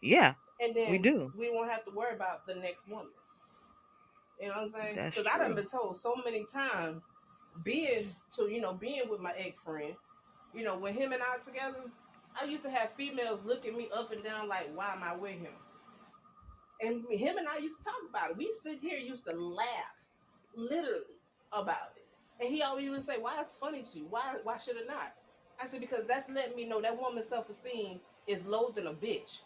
Yeah, and we then do. we won't have to worry about the next woman. You know what I'm saying? That's Because I done true. been told so many times, being with my ex friend, when him and I together, I used to have females look at me up and down like, why am I with him? And him and I used to talk about it. We sit here, used to laugh, literally, about it. And he always would say, "Why it's funny to you? Why should it not?" I said, "Because that's letting me know that woman's self esteem is low than a bitch.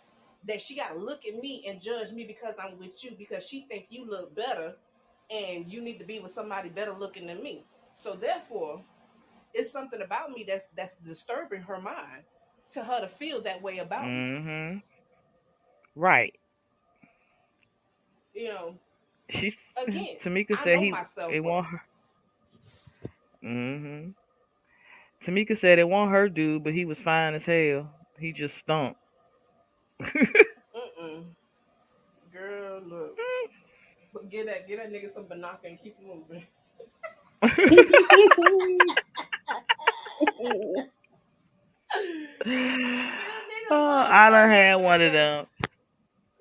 That she got to look at me and judge me because I'm with you because she think you look better, and you need to be with somebody better looking than me. So therefore, it's something about me that's disturbing her mind to her to feel that way about me. Mhm. Right. You know, She again, Tamika I said know he my self it worth. won't her. Mhm. Tamika said it won't her dude, but he was fine as hell. He just stunk. Mm-mm. Girl, look. But get that nigga some banana and keep moving. Get a nigga Oh, a I done something, had one of baby. them.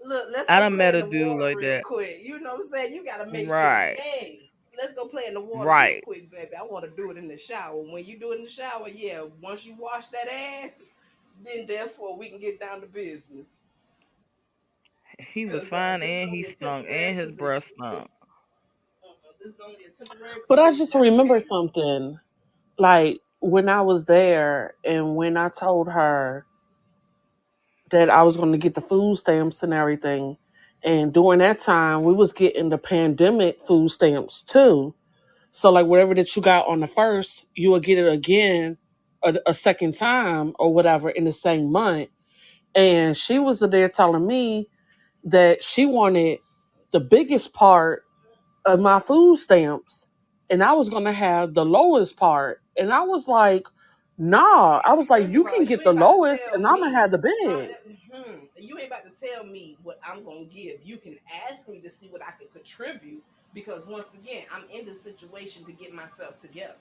Look, let's I go done play met in a the dude water like real that. quick. You know what I'm saying? You gotta make sure, Right. hey, let's go play in the water real Right. quick, baby. I want to do it in the shower. When you do it in the shower, yeah, once you wash that ass, then therefore we can get down to business. He was Because fine this is and he only a stunk temporary and his breath position. stunk. This is only a temporary But I position. just Now, remember see, something. Like when I was there and when I told her that I was going to get the food stamps and everything. And during that time, we was getting the pandemic food stamps too. So like whatever that you got on the first, you will get it again a second time or whatever in the same month. And she was there telling me that she wanted the biggest part of my food stamps and I was going to have the lowest part. And I was like, nah. I was like, first of you all, can you get ain't the about to lowest tell and I'm going to me. have the big. You ain't about to tell me what I'm gonna give. You can ask me to see what I can contribute because once again, I'm in this situation to get myself together.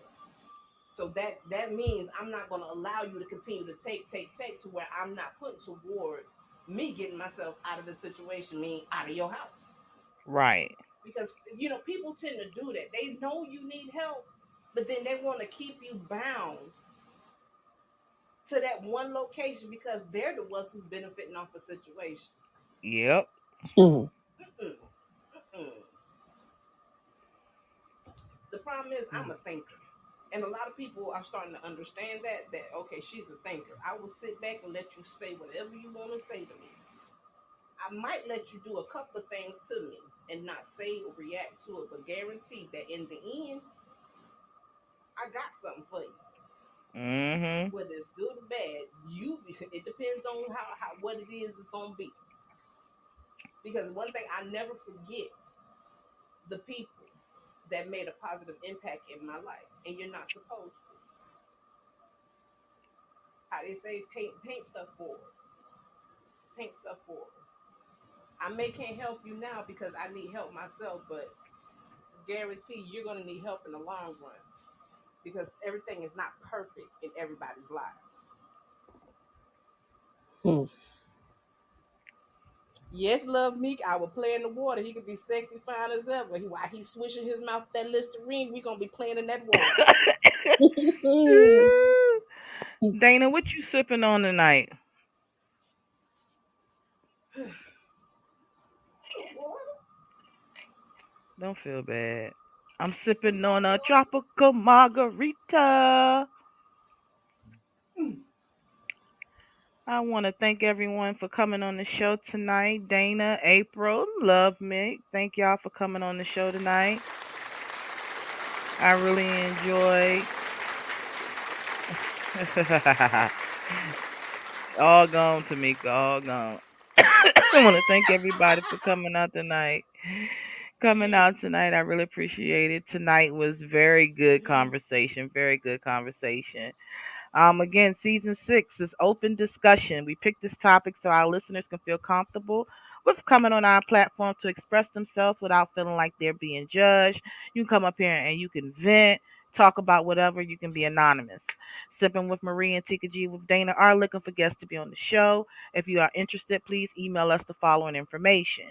So that means I'm not gonna allow you to continue to take to where I'm not putting towards me getting myself out of the situation, meaning out of your house. Right. Because people tend to do that. They know you need help, but then they want to keep you bound to that one location because they're the ones who's benefiting off a situation. Yep. Mhm. Mm-mm, mm-mm. The problem is I'm a thinker. And a lot of people are starting to understand that okay, she's a thinker. I will sit back and let you say whatever you want to say to me. I might let you do a couple of things to me and not say or react to it, but guarantee that in the end, I got something for you. Mhm. Whether it's good or bad, it depends on how what it is it's gonna be. Because one thing I never forget the people that made a positive impact in my life, and you're not supposed to. How they say, paint stuff forward, paint stuff forward. I may can't help you now because I need help myself, but guarantee you're gonna need help in the long run because everything is not perfect in everybody's lives. Hmm. Yes, Love Meek. I would play in the water. He could be sexy fine as ever. While he's swishing his mouth with that Listerine, we gonna be playing in that water. Dana, what you sipping on tonight? Don't feel bad. I'm sipping on a tropical margarita. I want to thank everyone for coming on the show tonight. Dana, April, Love Mick. Thank y'all for coming on the show tonight. I really enjoyed. All gone, Tamika. All gone. I want to thank everybody for coming out tonight. Coming out tonight, I really appreciate it. Tonight was very good conversation. Very good conversation. Again, season 6 is open discussion. We picked this topic so our listeners can feel comfortable with coming on our platform to express themselves without feeling like they're being judged. You can come up here and you can vent, talk about whatever. You can be anonymous. Sipping with Marie and Tika G with Dana are looking for guests to be on the show. If you are interested, please email us the following information: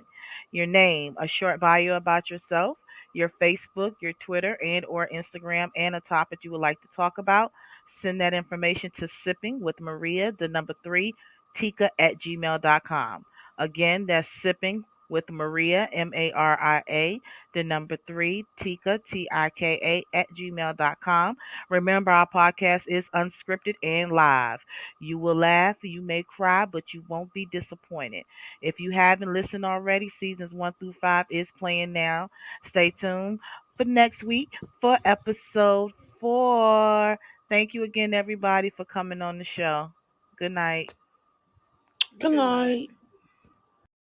your name, a short bio about yourself, your Facebook, your Twitter, and or Instagram, and a topic you would like to talk about. Send that information to sipping with Maria, the number 3, Tika at gmail.com. Again, that's sipping with Maria, Maria, the number 3, Tika, Tika at gmail.com. Remember, our podcast is unscripted and live. You will laugh, you may cry, but you won't be disappointed. If you haven't listened already, seasons 1 through 5 is playing now. Stay tuned for next week for episode 4. Thank you again, everybody, for coming on the show. Good night. Good Good night. night.